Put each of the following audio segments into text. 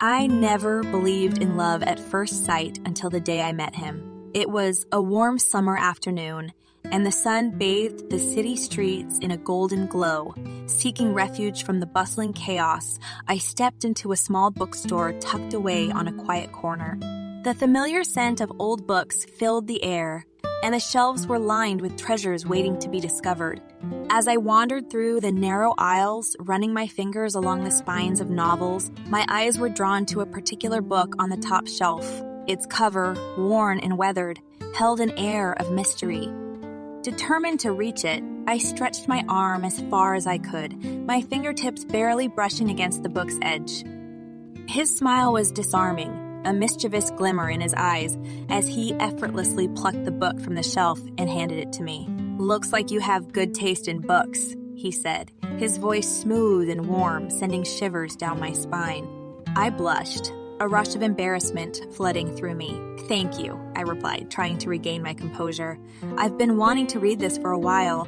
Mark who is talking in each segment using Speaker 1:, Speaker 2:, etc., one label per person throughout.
Speaker 1: I never believed in love at first sight until the day I met him. It was a warm summer afternoon, and the sun bathed the city streets in a golden glow. Seeking refuge from the bustling chaos, I stepped into a small bookstore tucked away on a quiet corner. The familiar scent of old books filled the air, and the shelves were lined with treasures waiting to be discovered. As I wandered through the narrow aisles, running my fingers along the spines of novels, my eyes were drawn to a particular book on the top shelf. Its cover, worn and weathered, held an air of mystery. Determined to reach it, I stretched my arm as far as I could, my fingertips barely brushing against the book's edge. His smile was disarming, a mischievous glimmer in his eyes as he effortlessly plucked the book from the shelf and handed it to me. "Looks like you have good taste in books," he said, his voice smooth and warm, sending shivers down my spine. I blushed, a rush of embarrassment flooding through me. "Thank you," I replied, trying to regain my composure. "I've been wanting to read this for a while."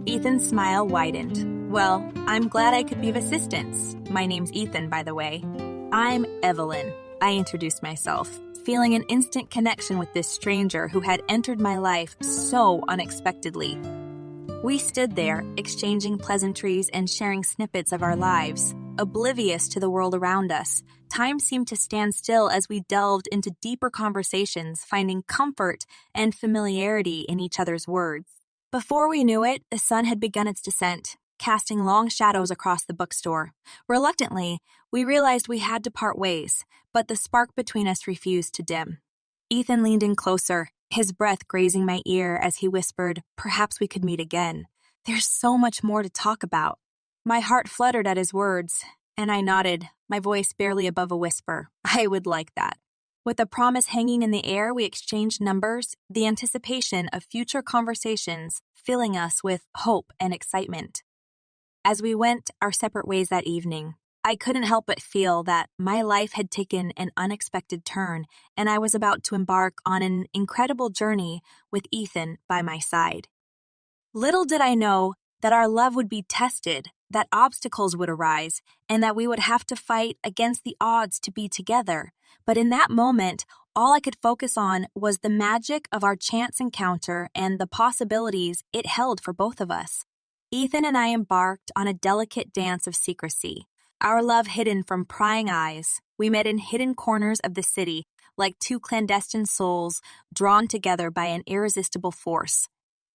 Speaker 1: Ethan's smile widened. "Well, I'm glad I could be of assistance. My name's Ethan, by the way." "I'm Evelyn," I introduced myself, feeling an instant connection with this stranger who had entered my life so unexpectedly. We stood there, exchanging pleasantries and sharing snippets of our lives, oblivious to the world around us. Time seemed to stand still as we delved into deeper conversations, finding comfort and familiarity in each other's words. Before we knew it, the sun had begun its descent, casting long shadows across the bookstore. Reluctantly, we realized we had to part ways, but the spark between us refused to dim. Ethan leaned in closer, his breath grazing my ear as he whispered, "Perhaps we could meet again. There's so much more to talk about." My heart fluttered at his words, and I nodded, my voice barely above a whisper. I would like that. With a promise hanging in the air, we exchanged numbers, the anticipation of future conversations filling us with hope and excitement. As we went our separate ways that evening, I couldn't help but feel that my life had taken an unexpected turn, and I was about to embark on an incredible journey with Ethan by my side. Little did I know that our love would be tested, that obstacles would arise, and that we would have to fight against the odds to be together. But in that moment, all I could focus on was the magic of our chance encounter and the possibilities it held for both of us. Ethan and I embarked on a delicate dance of secrecy, our love hidden from prying eyes. We met in hidden corners of the city, like two clandestine souls drawn together by an irresistible force.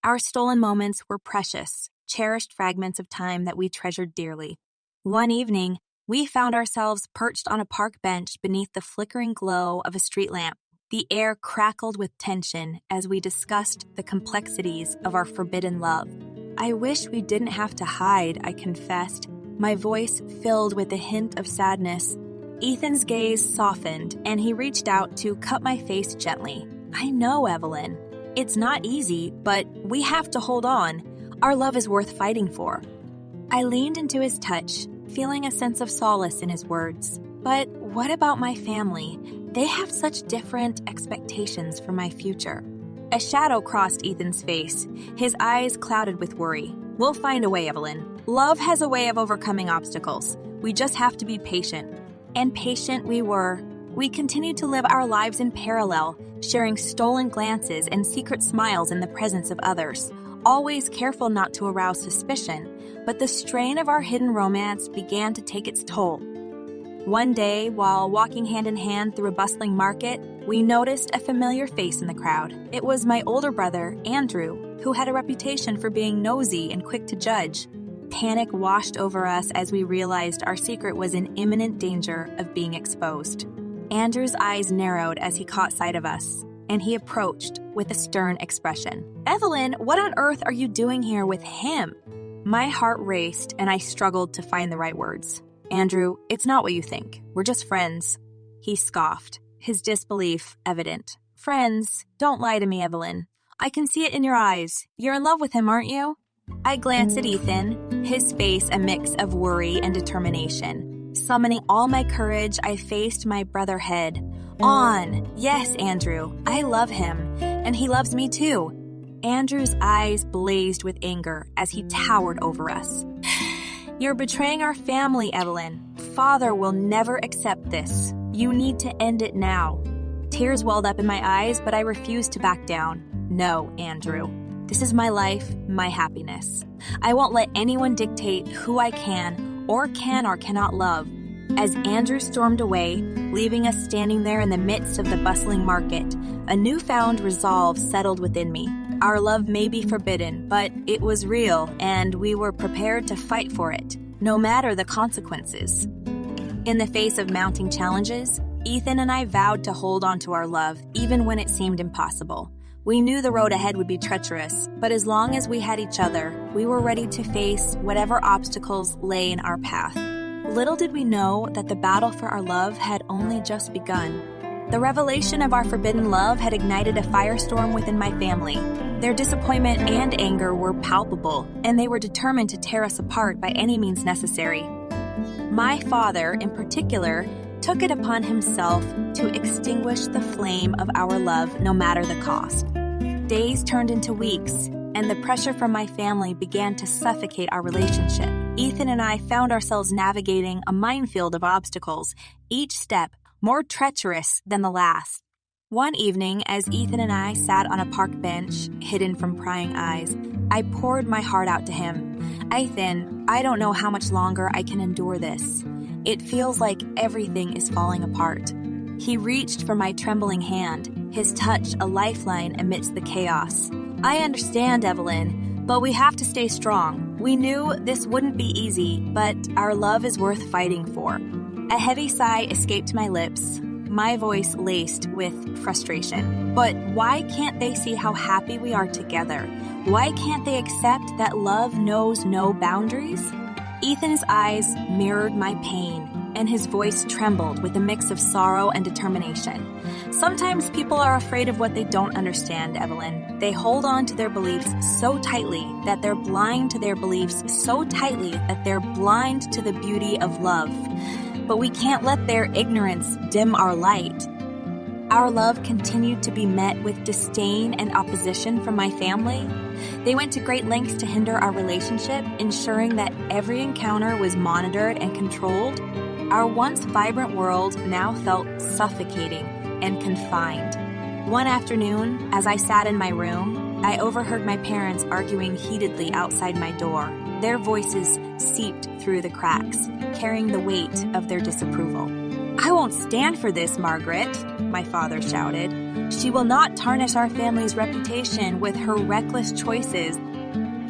Speaker 1: Our stolen moments were precious, cherished fragments of time that we treasured dearly. One evening, we found ourselves perched on a park bench beneath the flickering glow of a street lamp. The air crackled with tension as we discussed the complexities of our forbidden love. "I wish we didn't have to hide," I confessed, my voice filled with a hint of sadness. Ethan's gaze softened, and he reached out to cup my face gently. "I know, Evelyn. It's not easy, but we have to hold on. Our love is worth fighting for." I leaned into his touch, feeling a sense of solace in his words. "But what about my family? They have such different expectations for my future." A shadow crossed Ethan's face, his eyes clouded with worry. "We'll find a way, Evelyn. Love has a way of overcoming obstacles. We just have to be patient." And patient we were. We continued to live our lives in parallel, sharing stolen glances and secret smiles in the presence of others, always careful not to arouse suspicion. But the strain of our hidden romance began to take its toll. One day, while walking hand in hand through a bustling market, we noticed a familiar face in the crowd. It was my older brother, Andrew, who had a reputation for being nosy and quick to judge. Panic washed over us as we realized our secret was in imminent danger of being exposed. Andrew's eyes narrowed as he caught sight of us, and he approached with a stern expression. "Evelyn, what on earth are you doing here with him?" My heart raced, and I struggled to find the right words. "Andrew, it's not what you think. We're just friends." He scoffed, his disbelief evident. "Friends? Don't lie to me, Evelyn. I can see it in your eyes. You're in love with him, aren't you?" I glanced at Ethan, his face a mix of worry and determination. Summoning all my courage, I faced my brother head on. "Yes, Andrew, I love him, and he loves me too." Andrew's eyes blazed with anger as he towered over us. "You're betraying our family, Evelyn. father will never accept this. You need to end it now." Tears welled up in my eyes, but I refused to back down. "No, Andrew. This is my life, my happiness. I won't let anyone dictate who I can or cannot love." As Andrew stormed away, leaving us standing there in the midst of the bustling market, a newfound resolve settled within me. Our love may be forbidden, but it was real, and we were prepared to fight for it, no matter the consequences. In the face of mounting challenges, Ethan and I vowed to hold on to our love, even when it seemed impossible. We knew the road ahead would be treacherous, but as long as we had each other, we were ready to face whatever obstacles lay in our path. Little did we know that the battle for our love had only just begun. The revelation of our forbidden love had ignited a firestorm within my family. Their disappointment and anger were palpable, and they were determined to tear us apart by any means necessary. My father, in particular, took it upon himself to extinguish the flame of our love no matter the cost. Days turned into weeks, and the pressure from my family began to suffocate our relationship. Ethan and I found ourselves navigating a minefield of obstacles, each step more treacherous than the last. One evening, as Ethan and I sat on a park bench, hidden from prying eyes, I poured my heart out to him. "Ethan, I don't know how much longer I can endure this. It feels like everything is falling apart." He reached for my trembling hand, his touch a lifeline amidst the chaos. "I understand, Evelyn, but we have to stay strong. We knew this wouldn't be easy, but our love is worth fighting for." A heavy sigh escaped my lips, my voice laced with frustration. "But why can't they see how happy we are together? Why can't they accept that love knows no boundaries?" Ethan's eyes mirrored my pain, and his voice trembled with a mix of sorrow and determination. "Sometimes people are afraid of what they don't understand, Evelyn. They hold on to their beliefs so tightly that they're blind to their beliefs so tightly that they're blind to the beauty of love. But we can't let their ignorance dim our light." Our love continued to be met with disdain and opposition from my family. They went to great lengths to hinder our relationship, ensuring that every encounter was monitored and controlled. Our once vibrant world now felt suffocating and confined. One afternoon, as I sat in my room, I overheard my parents arguing heatedly outside my door. Their voices seeped through the cracks, carrying the weight of their disapproval. "I won't stand for this, Margaret," my father shouted. "She will not tarnish our family's reputation with her reckless choices."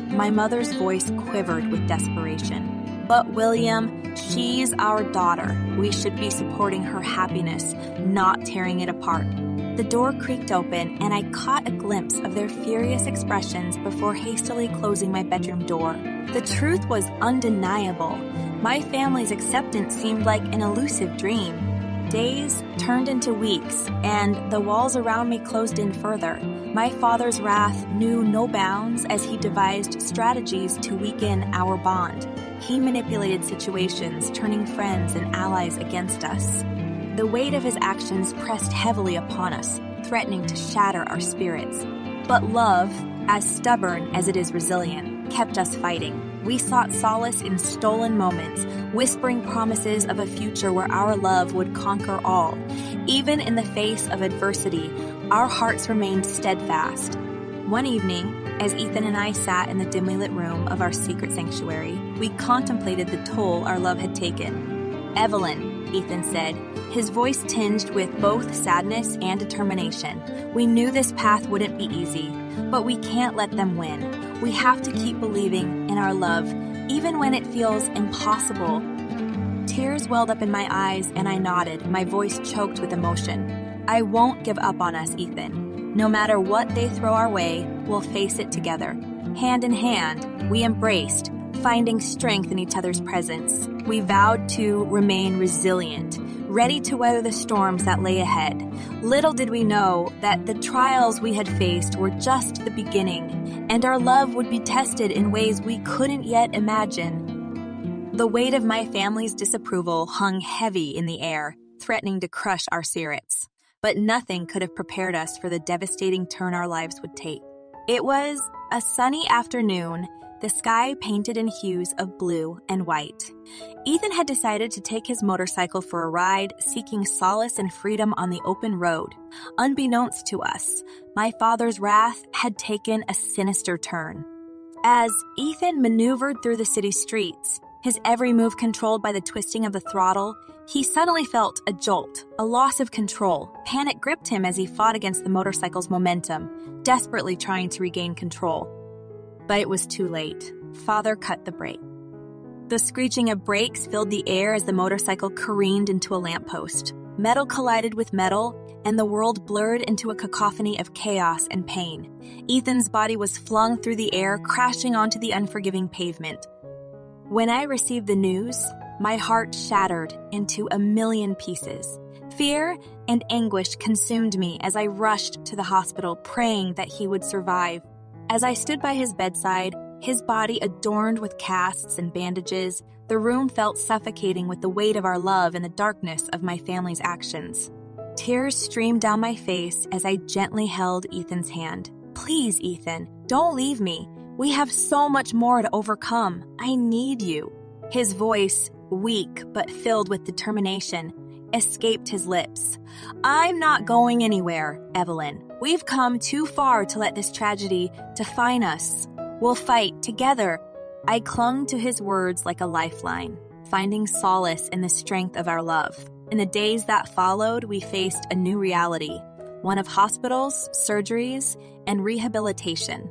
Speaker 1: My mother's voice quivered with desperation. "But William, she's our daughter. We should be supporting her happiness, not tearing it apart." The door creaked open, and I caught a glimpse of their furious expressions before hastily closing my bedroom door. The truth was undeniable. My family's acceptance seemed like an elusive dream. Days turned into weeks, and the walls around me closed in further. My father's wrath knew no bounds as he devised strategies to weaken our bond. He manipulated situations, turning friends and allies against us. The weight of his actions pressed heavily upon us, threatening to shatter our spirits. But love, as stubborn as it is resilient, kept us fighting. We sought solace in stolen moments, whispering promises of a future where our love would conquer all. Even in the face of adversity, our hearts remained steadfast. One evening, as Ethan and I sat in the dimly lit room of our secret sanctuary, we contemplated the toll our love had taken. "Evelyn," Ethan said, his voice tinged with both sadness and determination. "We knew this path wouldn't be easy, but we can't let them win. We have to keep believing in our love, even when it feels impossible." Tears welled up in my eyes, and I nodded, my voice choked with emotion. "I won't give up on us, Ethan. No matter what they throw our way, we'll face it together." Hand in hand, we embraced, finding strength in each other's presence. We vowed to remain resilient, ready to weather the storms that lay ahead. Little did we know that the trials we had faced were just the beginning, and our love would be tested in ways we couldn't yet imagine. The weight of my family's disapproval hung heavy in the air, threatening to crush our spirits. But nothing could have prepared us for the devastating turn our lives would take. It was a sunny afternoon, the sky painted in hues of blue and white. Ethan had decided to take his motorcycle for a ride, seeking solace and freedom on the open road. Unbeknownst to us, my father's wrath had taken a sinister turn. As Ethan maneuvered through the city streets, his every move controlled by the twisting of the throttle, he suddenly felt a jolt, a loss of control. Panic gripped him as he fought against the motorcycle's momentum, desperately trying to regain control. But it was too late. Father cut the brake. The screeching of brakes filled the air as the motorcycle careened into a lamppost. Metal collided with metal, and the world blurred into a cacophony of chaos and pain. Ethan's body was flung through the air, crashing onto the unforgiving pavement. When I received the news, my heart shattered into a million pieces. Fear and anguish consumed me as I rushed to the hospital, praying that he would survive. As I stood by his bedside, his body adorned with casts and bandages, the room felt suffocating with the weight of our love and the darkness of my family's actions. Tears streamed down my face as I gently held Ethan's hand. "Please, Ethan, don't leave me. We have so much more to overcome. I need you." His voice, weak but filled with determination, escaped his lips. "I'm not going anywhere, Evelyn. We've come too far to let this tragedy define us. We'll fight together." I clung to his words like a lifeline, finding solace in the strength of our love. In the days that followed, we faced a new reality, one of hospitals, surgeries, and rehabilitation.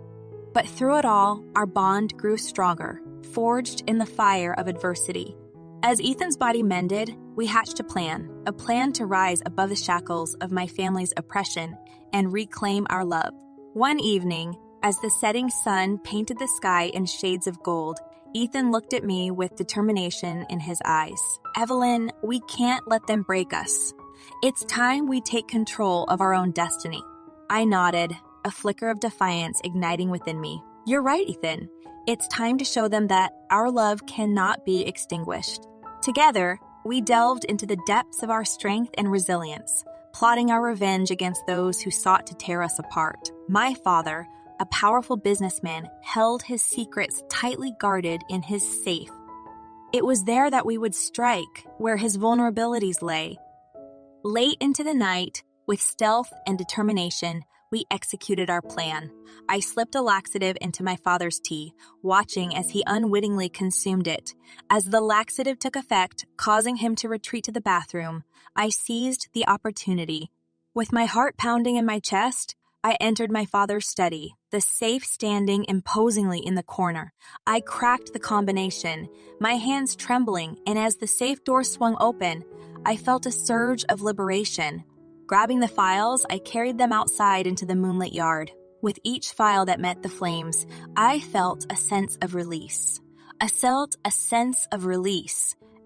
Speaker 1: But through it all, our bond grew stronger, forged in the fire of adversity. As Ethan's body mended, we hatched a plan to rise above the shackles of my family's oppression and reclaim our love. One evening, as the setting sun painted the sky in shades of gold, Ethan looked at me with determination in his eyes. "Evelyn, we can't let them break us. It's time we take control of our own destiny." I nodded, a flicker of defiance igniting within me. "You're right, Ethan. It's time to show them that our love cannot be extinguished." Together, we delved into the depths of our strength and resilience, plotting our revenge against those who sought to tear us apart. My father, a powerful businessman, held his secrets tightly guarded in his safe. It was there that we would strike, where his vulnerabilities lay. Late into the night, with stealth and determination, we executed our plan. I slipped a laxative into my father's tea, watching as he unwittingly consumed it. As the laxative took effect, causing him to retreat to the bathroom, I seized the opportunity. With my heart pounding in my chest, I entered my father's study, the safe standing imposingly in the corner. I cracked the combination, my hands trembling, and as the safe door swung open, I felt a surge of liberation. Grabbing the files, I carried them outside into the moonlit yard. With each file that met the flames, I felt a sense of release. A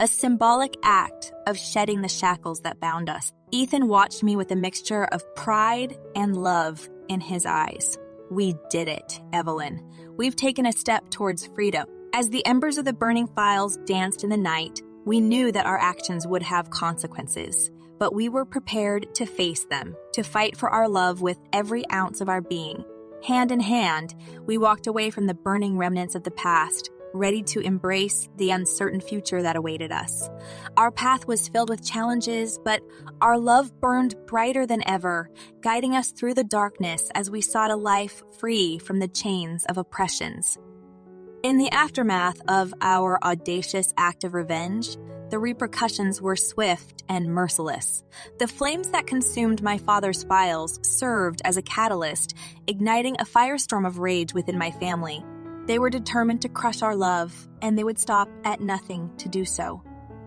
Speaker 1: symbolic act of shedding the shackles that bound us. Ethan watched me with a mixture of pride and love in his eyes. "We did it, Evelyn. We've taken a step towards freedom." As the embers of the burning files danced in the night, we knew that our actions would have consequences. But we were prepared to face them, to fight for our love with every ounce of our being. Hand in hand, we walked away from the burning remnants of the past, ready to embrace the uncertain future that awaited us. Our path was filled with challenges, but our love burned brighter than ever, guiding us through the darkness as we sought a life free from the chains of oppressions. In the aftermath of our audacious act of revenge, the repercussions were swift and merciless. The flames that consumed my father's files served as a catalyst, igniting a firestorm of rage within my family. They were determined to crush our love, and they would stop at nothing to do so.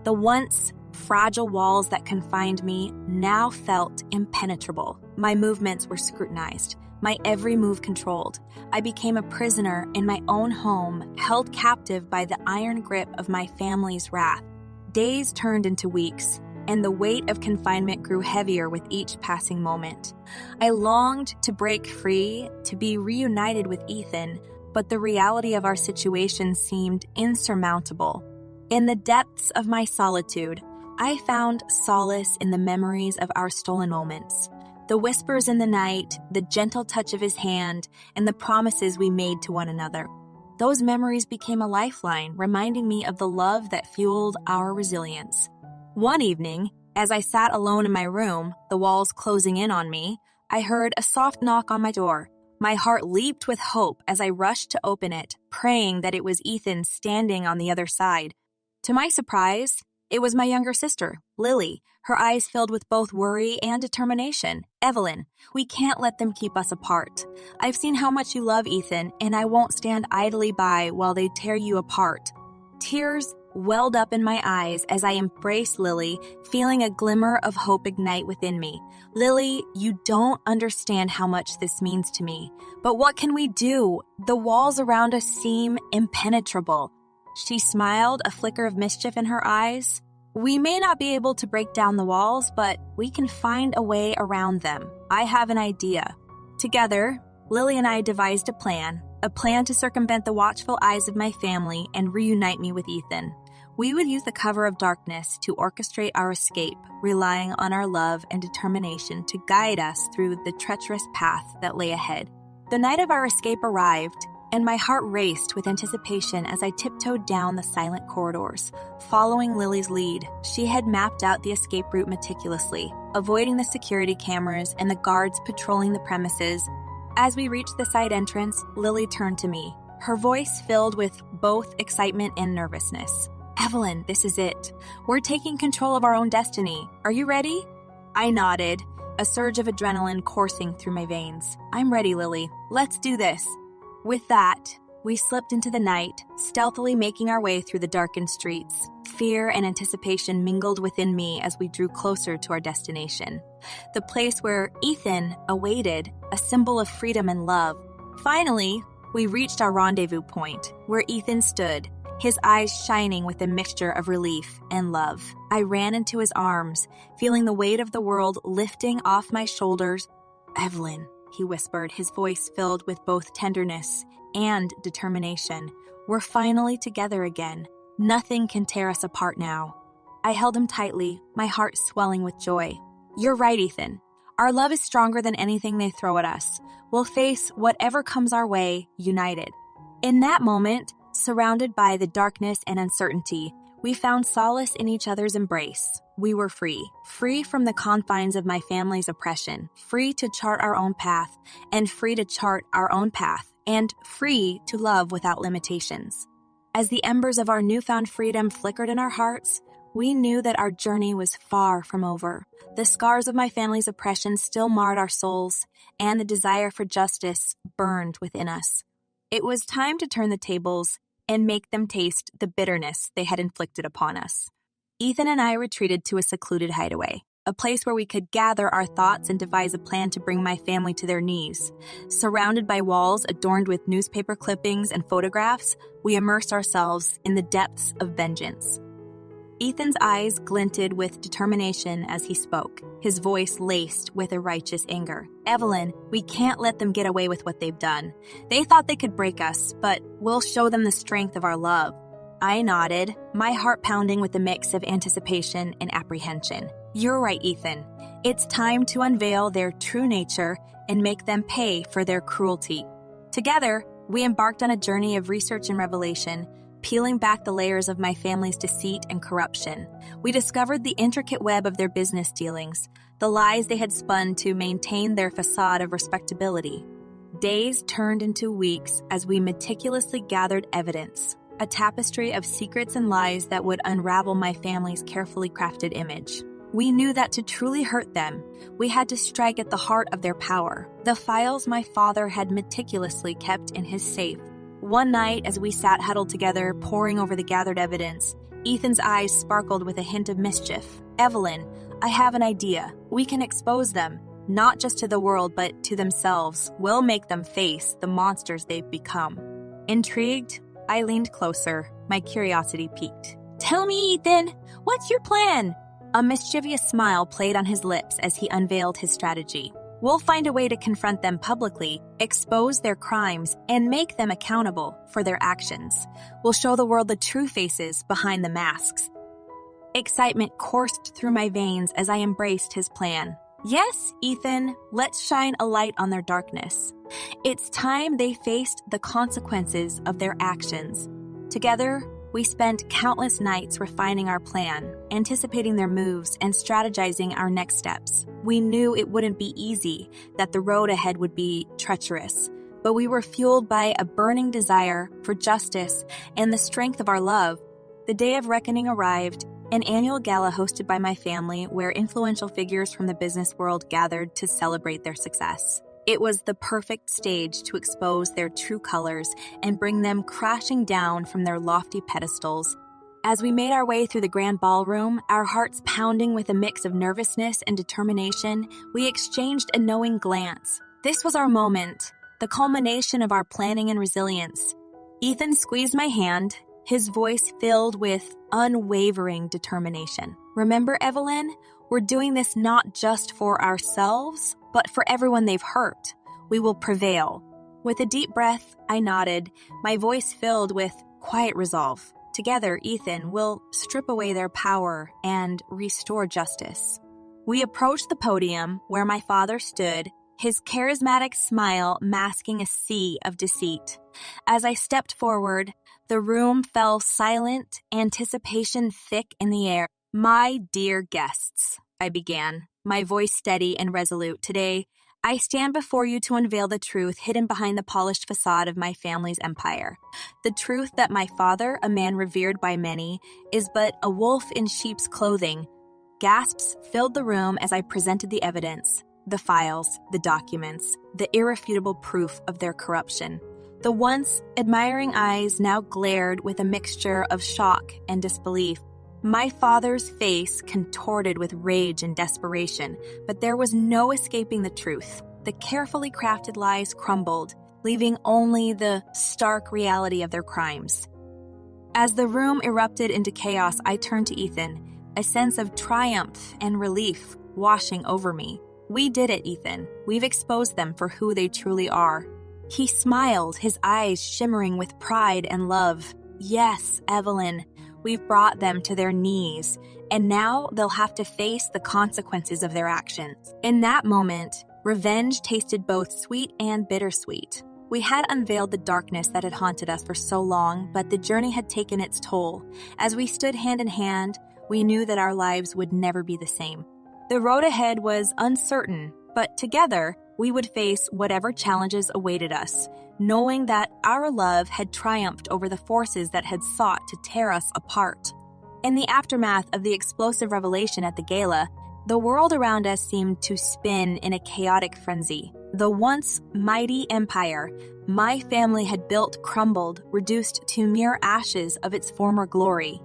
Speaker 1: The once fragile walls that confined me now felt impenetrable. My movements were scrutinized, my every move controlled. I became a prisoner in my own home, held captive by the iron grip of my family's wrath. Days turned into weeks, and the weight of confinement grew heavier with each passing moment. I longed to break free, to be reunited with Ethan, but the reality of our situation seemed insurmountable. In the depths of my solitude, I found solace in the memories of our stolen moments, the whispers in the night, the gentle touch of his hand, and the promises we made to one another. Those memories became a lifeline, reminding me of the love that fueled our resilience. One evening, as I sat alone in my room, the walls closing in on me, I heard a soft knock on my door. My heart leaped with hope as I rushed to open it, praying that it was Ethan standing on the other side. To my surprise, it was my younger sister, Lily, her eyes filled with both worry and determination. "Evelyn, we can't let them keep us apart. I've seen how much you love Ethan, and I won't stand idly by while they tear you apart." Tears welled up in my eyes as I embraced Lily, feeling a glimmer of hope ignite within me. "Lily, you don't understand how much this means to me. But what can we do? The walls around us seem impenetrable." She smiled, a flicker of mischief in her eyes. "We may not be able to break down the walls, but we can find a way around them. I have an idea." Together, Lily and I devised a plan to circumvent the watchful eyes of my family and reunite me with Ethan. We would use the cover of darkness to orchestrate our escape, relying on our love and determination to guide us through the treacherous path that lay ahead. The night of our escape arrived, and my heart raced with anticipation as I tiptoed down the silent corridors. Following Lily's lead, she had mapped out the escape route meticulously, avoiding the security cameras and the guards patrolling the premises. As we reached the side entrance, Lily turned to me, her voice filled with both excitement and nervousness. "Evelyn, this is it. We're taking control of our own destiny. Are you ready?" I nodded, a surge of adrenaline coursing through my veins. "I'm ready, Lily. Let's do this." With that, we slipped into the night, stealthily making our way through the darkened streets. Fear and anticipation mingled within me as we drew closer to our destination, the place where Ethan awaited, a symbol of freedom and love. Finally, we reached our rendezvous point, where Ethan stood, his eyes shining with a mixture of relief and love. I ran into his arms, feeling the weight of the world lifting off my shoulders. "Evelyn," he whispered, his voice filled with both tenderness and determination. "We're finally together again. Nothing can tear us apart now." I held him tightly, my heart swelling with joy. "You're right, Ethan. Our love is stronger than anything they throw at us. We'll face whatever comes our way, united." In that moment, surrounded by the darkness and uncertainty, we found solace in each other's embrace. We were free from the confines of my family's oppression, free to chart our own path, and free to chart our own path, and free to love without limitations. As the embers of our newfound freedom flickered in our hearts, we knew that our journey was far from over. The scars of my family's oppression still marred our souls, and the desire for justice burned within us. It was time to turn the tables and make them taste the bitterness they had inflicted upon us. Ethan and I retreated to a secluded hideaway, a place where we could gather our thoughts and devise a plan to bring my family to their knees. Surrounded by walls adorned with newspaper clippings and photographs, we immersed ourselves in the depths of vengeance. Ethan's eyes glinted with determination as he spoke, his voice laced with a righteous anger. "Evelyn, we can't let them get away with what they've done. They thought they could break us, but we'll show them the strength of our love." I nodded, my heart pounding with a mix of anticipation and apprehension. "You're right, Ethan. It's time to unveil their true nature and make them pay for their cruelty." Together, we embarked on a journey of research and revelation, peeling back the layers of my family's deceit and corruption. We discovered the intricate web of their business dealings, the lies they had spun to maintain their facade of respectability. Days turned into weeks as we meticulously gathered evidence, a tapestry of secrets and lies that would unravel my family's carefully crafted image. We knew that to truly hurt them, we had to strike at the heart of their power, the files my father had meticulously kept in his safe. One night, as we sat huddled together, poring over the gathered evidence, Ethan's eyes sparkled with a hint of mischief. "Evelyn, I have an idea. We can expose them, not just to the world, but to themselves. We'll make them face the monsters they've become." Intrigued, I leaned closer, my curiosity piqued. "Tell me, Ethan, what's your plan?" A mischievous smile played on his lips as he unveiled his strategy. "We'll find a way to confront them publicly, expose their crimes, and make them accountable for their actions. We'll show the world the true faces behind the masks." Excitement coursed through my veins as I embraced his plan. Yes, Ethan, let's shine a light on their darkness. It's time they faced the consequences of their actions. Together, we spent countless nights refining our plan, anticipating their moves, and strategizing our next steps. We knew it wouldn't be easy, that the road ahead would be treacherous, but we were fueled by a burning desire for justice and the strength of our love. The day of reckoning arrived, an annual gala hosted by my family where influential figures from the business world gathered to celebrate their success. It was the perfect stage to expose their true colors and bring them crashing down from their lofty pedestals. As we made our way through the grand ballroom, our hearts pounding with a mix of nervousness and determination, we exchanged a knowing glance. This was our moment, the culmination of our planning and resilience. Ethan squeezed my hand, his voice filled with unwavering determination. Remember, Evelyn, we're doing this not just for ourselves, but for everyone they've hurt. We will prevail. With a deep breath, I nodded, my voice filled with quiet resolve. Together, Ethan, will strip away their power and restore justice. We approached the podium where my father stood, his charismatic smile masking a sea of deceit. As I stepped forward, the room fell silent, anticipation thick in the air. My dear guests, I began, my voice steady and resolute. Today, I stand before you to unveil the truth hidden behind the polished facade of my family's empire. The truth that my father, a man revered by many, is but a wolf in sheep's clothing. Gasps filled the room as I presented the evidence, the files, the documents, the irrefutable proof of their corruption. The once admiring eyes now glared with a mixture of shock and disbelief. My father's face contorted with rage and desperation, but there was no escaping the truth. The carefully crafted lies crumbled, leaving only the stark reality of their crimes. As the room erupted into chaos, I turned to Ethan, a sense of triumph and relief washing over me. We did it, Ethan. We've exposed them for who they truly are. He smiled, his eyes shimmering with pride and love. Yes, Evelyn, we've brought them to their knees, and now they'll have to face the consequences of their actions. In that moment, revenge tasted both sweet and bittersweet. We had unveiled the darkness that had haunted us for so long, but the journey had taken its toll. As we stood hand in hand, we knew that our lives would never be the same. The road ahead was uncertain, but together, we would face whatever challenges awaited us, knowing that our love had triumphed over the forces that had sought to tear us apart. In the aftermath of the explosive revelation at the gala, the world around us seemed to spin in a chaotic frenzy. The once mighty empire my family had built crumbled, reduced to mere ashes of its former glory.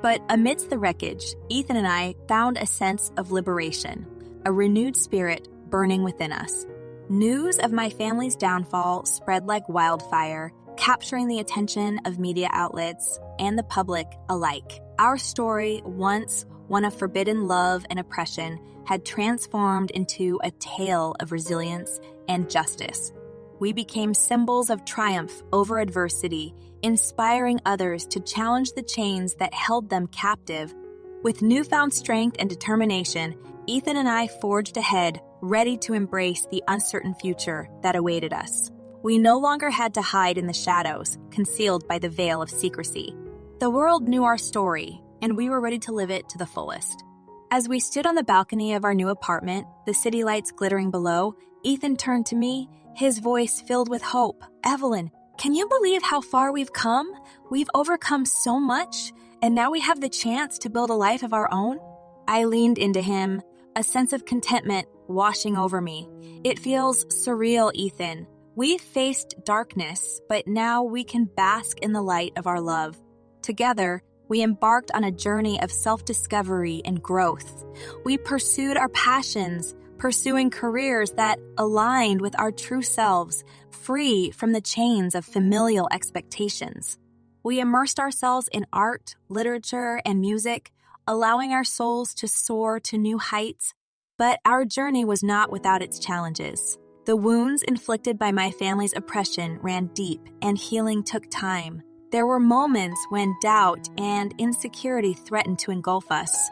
Speaker 1: But amidst the wreckage, Ethan and I found a sense of liberation, a renewed spirit burning within us. News of my family's downfall spread like wildfire, capturing the attention of media outlets and the public alike. Our story, once one of forbidden love and oppression, had transformed into a tale of resilience and justice. We became symbols of triumph over adversity, inspiring others to challenge the chains that held them captive. With newfound strength and determination, Ethan and I forged ahead, ready to embrace the uncertain future that awaited us. We no longer had to hide in the shadows, concealed by the veil of secrecy. The world knew our story, and we were ready to live it to the fullest. As we stood on the balcony of our new apartment, the city lights glittering below, Ethan turned to me, his voice filled with hope. Evelyn, can you believe how far we've come? We've overcome so much, and now we have the chance to build a life of our own. I leaned into him, a sense of contentment washing over me. It feels surreal, Ethan. We've faced darkness, but now we can bask in the light of our love. Together, we embarked on a journey of self-discovery and growth. We pursued our passions, pursuing careers that aligned with our true selves, free from the chains of familial expectations. We immersed ourselves in art, literature, and music, allowing our souls to soar to new heights. But our journey was not without its challenges. The wounds inflicted by my family's oppression ran deep, and healing took time. There were moments when doubt and insecurity threatened to engulf us.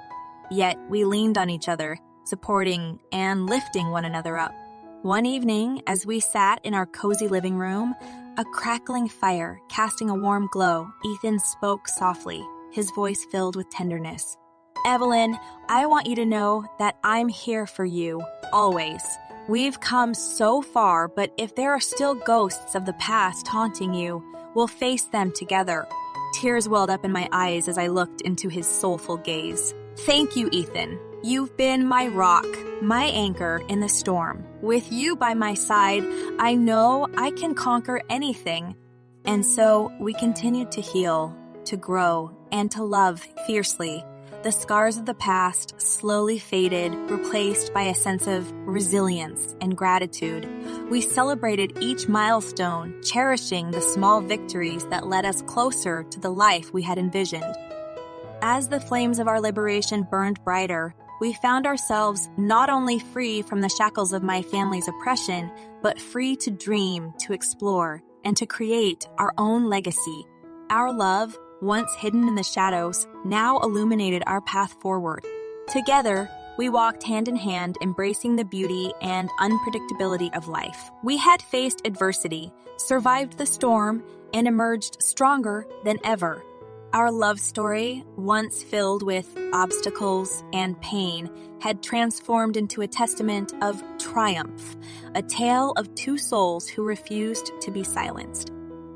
Speaker 1: Yet we leaned on each other, supporting and lifting one another up. One evening, as we sat in our cozy living room, a crackling fire casting a warm glow, Ethan spoke softly, his voice filled with tenderness. "Evelyn, I want you to know that I'm here for you, always. We've come so far, but if there are still ghosts of the past haunting you, we'll face them together." Tears welled up in my eyes as I looked into his soulful gaze. "Thank you, Ethan. You've been my rock, my anchor in the storm. With you by my side, I know I can conquer anything." And so we continued to heal, to grow, and to love fiercely. The scars of the past slowly faded, replaced by a sense of resilience and gratitude. We celebrated each milestone, cherishing the small victories that led us closer to the life we had envisioned. As the flames of our liberation burned brighter, we found ourselves not only free from the shackles of my family's oppression, but free to dream, to explore, and to create our own legacy. Our love, once hidden in the shadows, now illuminated our path forward. Together, we walked hand in hand, embracing the beauty and unpredictability of life. We had faced adversity, survived the storm, and emerged stronger than ever. Our love story, once filled with obstacles and pain, had transformed into a testament of triumph, a tale of two souls who refused to be silenced.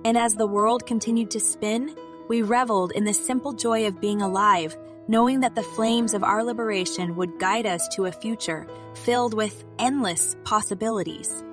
Speaker 1: And as the world continued to spin, we reveled in the simple joy of being alive, knowing that the flames of our liberation would guide us to a future filled with endless possibilities.